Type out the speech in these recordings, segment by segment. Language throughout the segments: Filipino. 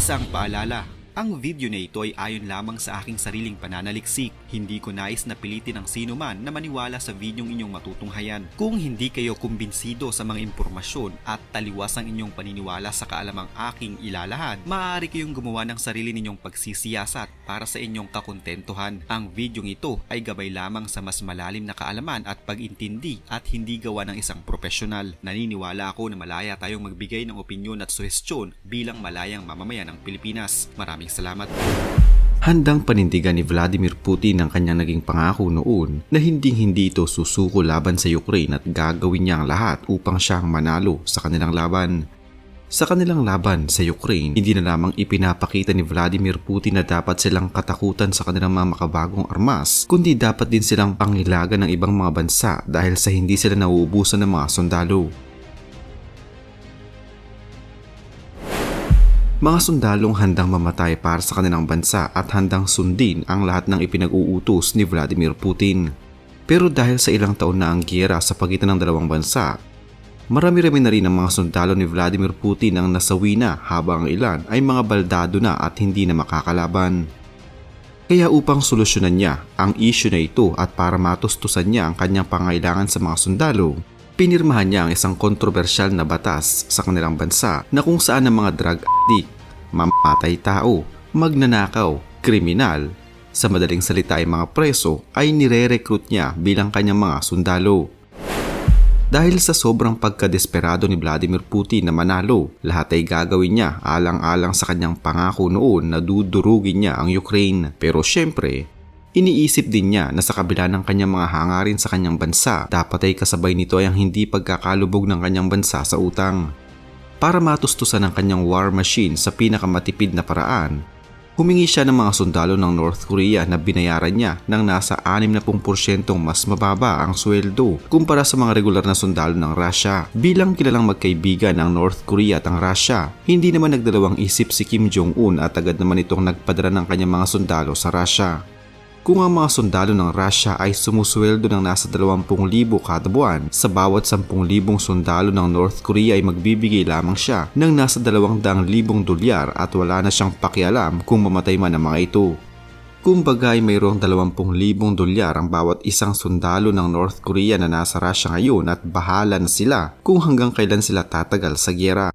Isang paalala, ang video na ito ay ayon lamang sa aking sariling pananaliksik. Hindi ko nais na pilitin ang sino man na maniwala sa videong inyong matutunghayan. Kung hindi kayo kumbinsido sa mga impormasyon at taliwas ang inyong paniniwala sa kaalamang aking ilalahad, maaari kayong gumawa ng sarili ninyong pagsisiyasat para sa inyong kakontentuhan. Ang videong ito ay gabay lamang sa mas malalim na kaalaman at pag-intindi at hindi gawa ng isang profesional. Naniniwala ako na malaya tayong magbigay ng opinyon at suhestyon bilang malayang mamamayan ng Pilipinas. Maraming salamat. Handang panindigan ni Vladimir Putin ang kanyang naging pangako noon na hindi ito susuko laban sa Ukraine at gagawin niya ang lahat upang siyang manalo sa kanilang laban. Sa kanilang laban sa Ukraine, hindi na lamang ipinapakita ni Vladimir Putin na dapat silang katakutan sa kanilang mga makabagong armas, kundi dapat din silang pangilagan ng ibang mga bansa dahil sa hindi sila nauubusan ng mga sundalo. Mga sundalong handang mamatay para sa kanilang bansa at handang sundin ang lahat ng ipinag-uutos ni Vladimir Putin. Pero dahil sa ilang taon na ang giyera sa pagitan ng dalawang bansa, marami-rami na rin ang mga sundalo ni Vladimir Putin ang nasawi na habang ang ilan ay mga baldado na at hindi na makakalaban. Kaya upang solusyonan niya ang issue na ito at para matustusan niya ang kanyang pangailangan sa mga sundalo, pinirmahan niya ang isang kontrobersyal na batas sa kanilang bansa na kung saan ang mga drug addict, mamatay tao, magnanakaw, kriminal, sa madaling salita ay mga preso ay nire-recruit niya bilang kanyang mga sundalo. Dahil sa sobrang pagkadesperado ni Vladimir Putin na manalo, lahat ay gagawin niya alang-alang sa kanyang pangako noon na dudurugin niya ang Ukraine. Pero syempre, iniisip din niya na sa kabila ng kanyang mga hangarin sa kanyang bansa, dapat ay kasabay nito ay ang hindi pagkakalubog ng kanyang bansa sa utang. Para matustusan ang kanyang war machine sa pinakamatipid na paraan, humingi siya ng mga sundalo ng North Korea na binayaran niya ng nasa 60% mas mababa ang sweldo kumpara sa mga regular na sundalo ng Russia. Bilang kilalang magkaibigan ang North Korea at ang Russia, hindi naman nagdalawang isip si Kim Jong-un at agad naman itong nagpadala ng kanyang mga sundalo sa Russia. Kung ang mga sundalo ng Russia ay sumusweldo ng nasa 20,000 kada buwan, sa bawat 10,000 sundalo ng North Korea ay magbibigay lamang siya ng nasa 200,000 dolyar at wala na siyang pakialam kung mamatay man ang mga ito. Kumbaga ay mayroong 20,000 dolyar ang bawat isang sundalo ng North Korea na nasa Russia ngayon at bahala na sila kung hanggang kailan sila tatagal sa giyera.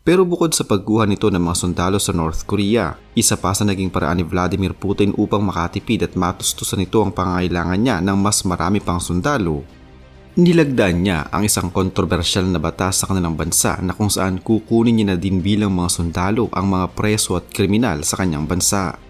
Pero bukod sa pagkuha nito ng mga sundalo sa North Korea, isa pa sa naging paraan ni Vladimir Putin upang makatipid at matustusan nito ang pangangailangan niya ng mas marami pang sundalo. Nilagdaan niya ang isang kontrobersyal na batas sa kanilang bansa na kung saan kukunin niya na din bilang mga sundalo ang mga preso at kriminal sa kanyang bansa.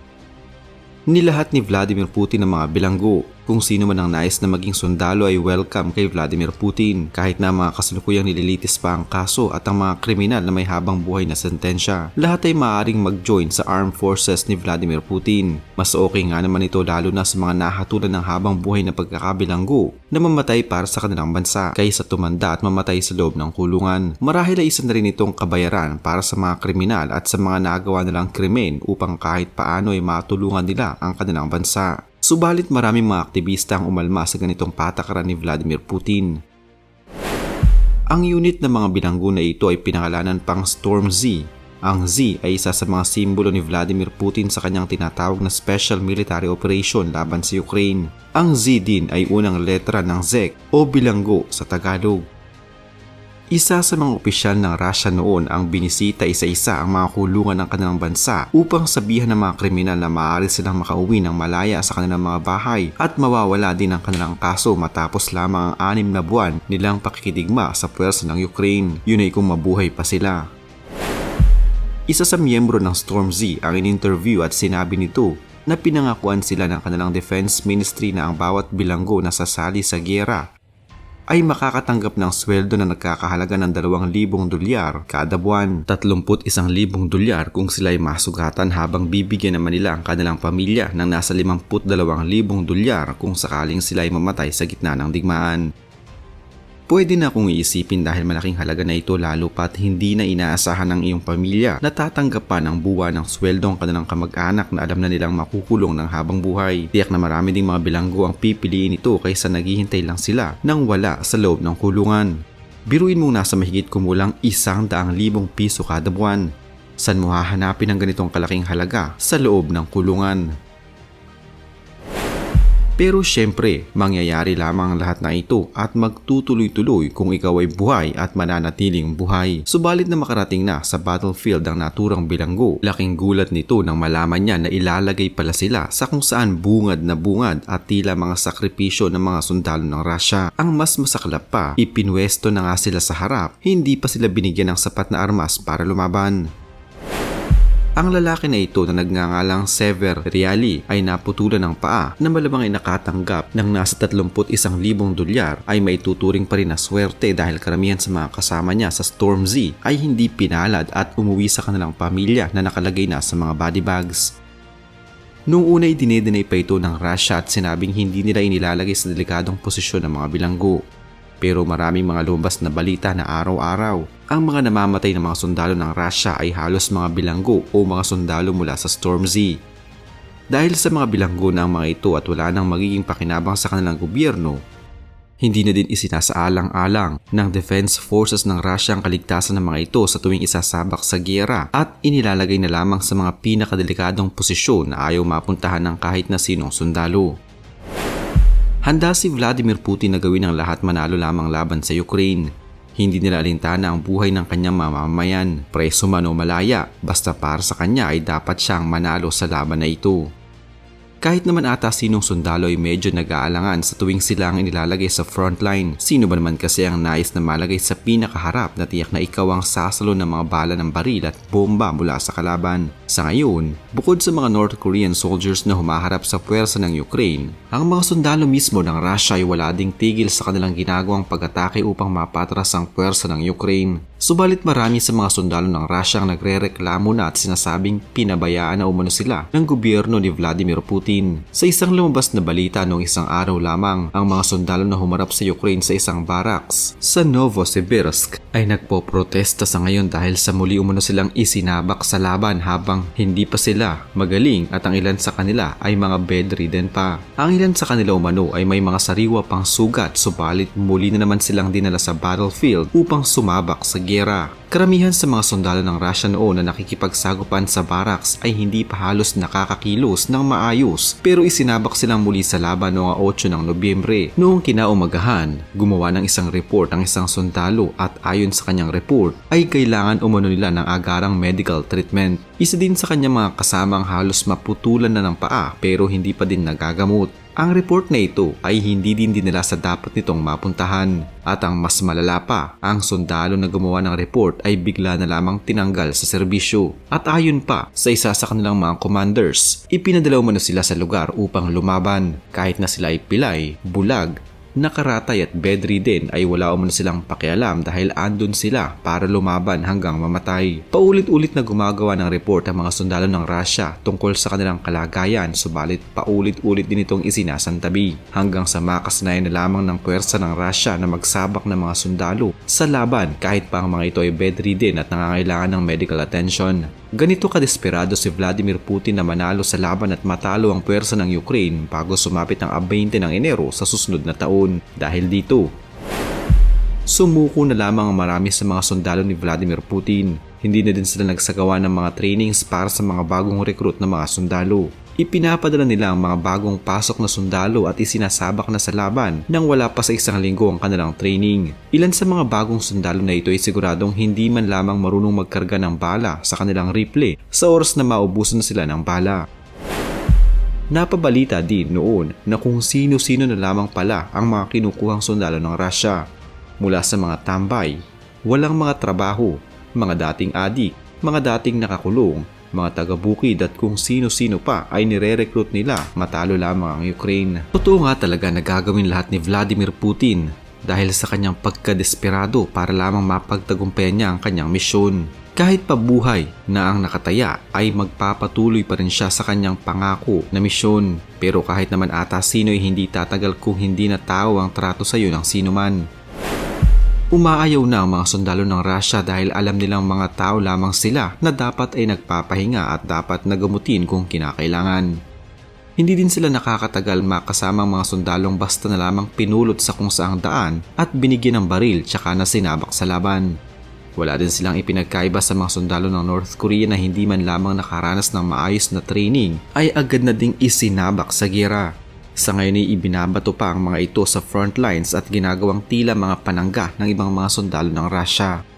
Nilahat ni Vladimir Putin ang mga bilanggo. Kung sino man ang nais na maging sundalo ay welcome kay Vladimir Putin kahit na mga kasalukuyang nililitis pa ang kaso at ang mga kriminal na may habang buhay na sentensya. Lahat ay maaaring mag-join sa armed forces ni Vladimir Putin. Mas okay nga naman ito lalo na sa mga nahatulan ng habang buhay na pagkakabilanggo na mamatay para sa kanilang bansa kaysa tumanda at mamatay sa loob ng kulungan. Marahil ay isa na rin itong kabayaran para sa mga kriminal at sa mga nagawa nilang krimen upang kahit paano ay matulungan nila ang kanilang bansa. Subalit maraming mga aktivista ang umalma sa ganitong patakaran ni Vladimir Putin. Ang unit ng mga bilanggo na ito ay pinangalanan pang Storm Z. Ang Z ay isa sa mga simbolo ni Vladimir Putin sa kanyang tinatawag na Special Military Operation laban sa Ukraine. Ang Z din ay unang letra ng ZEK o bilanggo sa Tagalog. Isa sa mga opisyal ng Russia noon ang binisita isa-isa ang mga kulungan ng kanilang bansa upang sabihan ng mga kriminal na maaari silang makauwi ng malaya sa kanilang mga bahay at mawawala din ang kanilang kaso matapos lamang ang 6 na buwan nilang pakikidigma sa puwersa ng Ukraine. Yun ay kung mabuhay pa sila. Isa sa miyembro ng Storm Z ang in-interview at sinabi nito na pinangakuan sila ng kanilang Defense Ministry na ang bawat bilanggo na sasali sa giyera ay makakatanggap ng sweldo na nagkakahalaga ng 2,000 dolyar kada buwan, 31,000 dolyar kung sila ay masugatan habang bibigyan naman nila ang kanilang pamilya ng nasa 52,000 dolyar kung sakaling sila ay mamatay sa gitna ng digmaan. Pwede na kung iisipin dahil malaking halaga na ito lalo pat hindi na inaasahan ng iyong pamilya na tatanggap pa ng buwan ng sweldo ang kanilang kamag-anak na alam na nilang makukulong ng habang buhay. Tiyak na marami ding mga bilanggo ang pipiliin ito kaysa naghihintay lang sila nang wala sa loob ng kulungan. Biruin mong nasa mahigit kumulang 100,000 piso kada buwan. Saan mo hahanapin ang ganitong kalaking halaga sa loob ng kulungan? Pero syempre, mangyayari lamang ang lahat na ito at magtutuloy-tuloy kung ikaw ay buhay at mananatiling buhay. Subalit na makarating na sa battlefield ang naturang bilanggo, laking gulat nito nang malaman niya na ilalagay pala sila sa kung saan bungad na bungad at tila mga sakripisyo ng mga sundalo ng Russia. Ang mas masaklap pa, ipinwesto na nga sila sa harap, hindi pa sila binigyan ng sapat na armas para lumaban. Ang lalaki na ito na nagngangalang Sever Reali ay naputulan ng paa na malamang ay nakatanggap ng nasa 31,000 dolyar ay maituturing pa rin na swerte dahil karamihan sa mga kasama niya sa Storm Z ay hindi pinalad at umuwi sa kanilang pamilya na nakalagay na sa mga body bags. Noong una ay dinedeny pa ito ng Russia at sinabing hindi nila inilalagay sa delikadong posisyon ng mga bilanggo. Pero maraming mga lumabas na balita na araw-araw, ang mga namamatay ng mga sundalo ng Russia ay halos mga bilanggo o mga sundalo mula sa Storm Z. Dahil sa mga bilanggo na ang mga ito at wala nang magiging pakinabang sa kanilang gobyerno, hindi na din isinasaalang-alang ng Defense Forces ng Russia ang kaligtasan ng mga ito sa tuwing isasabak sa giyera at inilalagay na lamang sa mga pinakadelikadong posisyon na ayaw mapuntahan ng kahit na sinong sundalo. Handa si Vladimir Putin na gawin ang lahat manalo lamang laban sa Ukraine. Hindi nila alintana ang buhay ng kanyang mamamayan, preso man o malaya, basta para sa kanya ay dapat siyang manalo sa laban na ito. Kahit naman ata sinong sundalo ay medyo nag-aalangan sa tuwing sila ang inilalagay sa frontline. Sino ba naman kasi ang nais na malagay sa pinakaharap na tiyak na ikaw ang sasalo ng mga bala ng baril at bomba mula sa kalaban? Sa ngayon, bukod sa mga North Korean soldiers na humaharap sa puwersa ng Ukraine, ang mga sundalo mismo ng Russia ay wala ding tigil sa kanilang ginagawang pag-atake upang mapatras ang puwersa ng Ukraine. Subalit marami sa mga sundalo ng Russia ang nagrereklamo na at sinasabing pinabayaan na umano sila ng gobyerno ni Vladimir Putin. Sa isang lumabas na balita noong isang araw lamang, ang mga sundalo na humarap sa Ukraine sa isang barracks sa Novosibirsk ay nagpoprotesta sa ngayon dahil sa muli umano silang isinabak sa laban habang hindi pa sila magaling at ang ilan sa kanila ay mga bedridden pa. Ang ilan sa kanila umano ay may mga sariwa pang sugat subalit muli na naman silang dinala sa battlefield upang sumabak sa giyera. Karamihan sa mga sundalo ng Russia noon na nakikipagsagupan sa barracks ay hindi pa halos nakakakilos ng maayos pero isinabak silang muli sa laban noong 8 ng Nobyembre. Noong kinaumagahan, gumawa ng isang report ang isang sundalo at ayon sa kanyang report ay kailangan umano nila ng agarang medical treatment. Isa din sa kanyang mga kasamang halos maputulan na ng paa pero hindi pa din nagagamot. Ang report na ito ay hindi din dinala sa dapat nitong mapuntahan. At ang mas malala pa, ang sundalo na gumawa ng report ay bigla na lamang tinanggal sa serbisyo. At ayon pa sa isa sa kanilang mga commanders, ipinadala mo na sila sa lugar upang lumaban. Kahit na sila ay pilay, bulag, nakaratay at bedridden ay wala umano silang pakialam dahil andun sila para lumaban hanggang mamatay. Paulit-ulit na gumagawa ng report ang mga sundalo ng Russia tungkol sa kanilang kalagayan subalit paulit-ulit din itong isinasantabi hanggang sa makasanayan na lamang ng puwersa ng Russia na magsabak ng mga sundalo sa laban kahit pa ang mga ito ay bedridden at nangangailangan ng medical attention. Ganito kadesperado si Vladimir Putin na manalo sa laban at matalo ang puwersa ng Ukraine bago sumapit ang 20 ng Enero sa susunod na taon. Dahil dito, sumuko na lamang ang marami sa mga sundalo ni Vladimir Putin. Hindi na din sila nagsagawa ng mga trainings para sa mga bagong recruit na mga sundalo. Ipinapadala nila ang mga bagong pasok na sundalo at isinasabak na sa laban nang wala pa sa isang linggo ang kanilang training. Ilan sa mga bagong sundalo na ito ay siguradong hindi man lamang marunong magkarga ng bala sa kanilang rifle sa oras na maubusan na sila ng bala. Napabalita din noon na kung sino-sino na lamang pala ang mga kinukuhang sundalo ng Russia. Mula sa mga tambay, walang mga trabaho, mga dating adik, mga dating nakakulong, mga taga-bukid at kung sino-sino pa ay nire-recruit nila matalo lamang ang Ukraine. Totoo nga talaga na gagawin lahat ni Vladimir Putin dahil sa kanyang pagkadesperado para lamang mapagtagumpayan niya ang kanyang misyon. Kahit pa buhay na ang nakataya ay magpapatuloy pa rin siya sa kanyang pangako na misyon. Pero kahit naman ata sino ay hindi tatagal kung hindi na tao ang trato sa iyo ng sino man. Umaayaw na ang mga sundalo ng Russia dahil alam nilang mga tao lamang sila na dapat ay nagpapahinga at dapat nagamutin kung kinakailangan. Hindi din sila nakakatagal makasama ang mga sundalong basta na lamang pinulot sa kung saang daan at binigyan ng baril tsaka na sinabak sa laban. Wala din silang ipinagkaiba sa mga sundalo ng North Korea na hindi man lamang nakaranas ng maayos na training ay agad na ding isinabak sa giyera. Sa ngayon ay ibinabato pa ang mga ito sa front lines at ginagawang tila mga panangga ng ibang mga sundalo ng Russia.